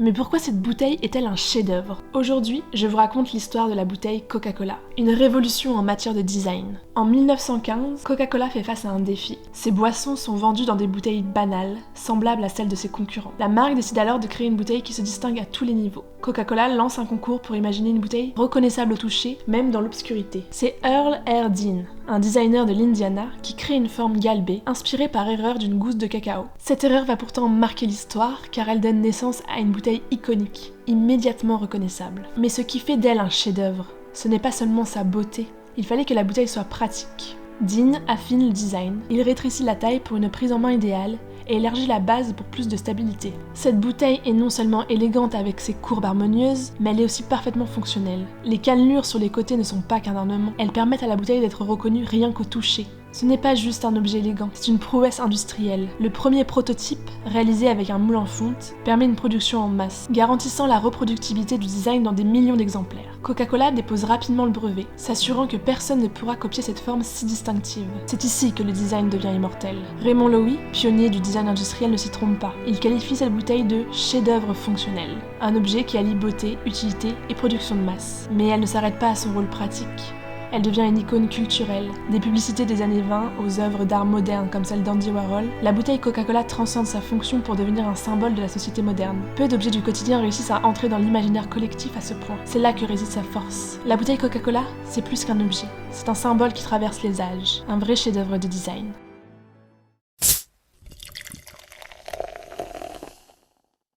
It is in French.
Mais pourquoi cette bouteille est-elle un chef-d'œuvre? Aujourd'hui, je vous raconte l'histoire de la bouteille Coca-Cola, une révolution en matière de design. En 1915, Coca-Cola fait face à un défi. Ses boissons sont vendues dans des bouteilles banales, semblables à celles de ses concurrents. La marque décide alors de créer une bouteille qui se distingue à tous les niveaux. Coca-Cola lance un concours pour imaginer une bouteille reconnaissable au toucher, même dans l'obscurité. C'est Earl R. Dean, un designer de l'Indiana, qui crée une forme galbée, inspirée par erreur d'une gousse de cacao. Cette erreur va pourtant marquer l'histoire, car elle donne naissance à une bouteille iconique, immédiatement reconnaissable. Mais ce qui fait d'elle un chef-d'œuvre, ce n'est pas seulement sa beauté, il fallait que la bouteille soit pratique. Dean affine le design, il rétrécit la taille pour une prise en main idéale, et élargit la base pour plus de stabilité. Cette bouteille est non seulement élégante avec ses courbes harmonieuses, mais elle est aussi parfaitement fonctionnelle. Les cannelures sur les côtés ne sont pas qu'un ornement, elles permettent à la bouteille d'être reconnue rien qu'au toucher. Ce n'est pas juste un objet élégant, c'est une prouesse industrielle. Le premier prototype, réalisé avec un moule en fonte, permet une production en masse, garantissant la reproductibilité du design dans des millions d'exemplaires. Coca-Cola dépose rapidement le brevet, s'assurant que personne ne pourra copier cette forme si distinctive. C'est ici que le design devient immortel. Raymond Loewy, pionnier du design industriel, ne s'y trompe pas. Il qualifie cette bouteille de chef-d'œuvre fonctionnel, un objet qui allie beauté, utilité et production de masse. Mais elle ne s'arrête pas à son rôle pratique. Elle devient une icône culturelle. Des publicités des années 20 aux œuvres d'art modernes comme celle d'Andy Warhol, la bouteille Coca-Cola transcende sa fonction pour devenir un symbole de la société moderne. Peu d'objets du quotidien réussissent à entrer dans l'imaginaire collectif à ce point. C'est là que réside sa force. La bouteille Coca-Cola, c'est plus qu'un objet. C'est un symbole qui traverse les âges. Un vrai chef-d'œuvre de design.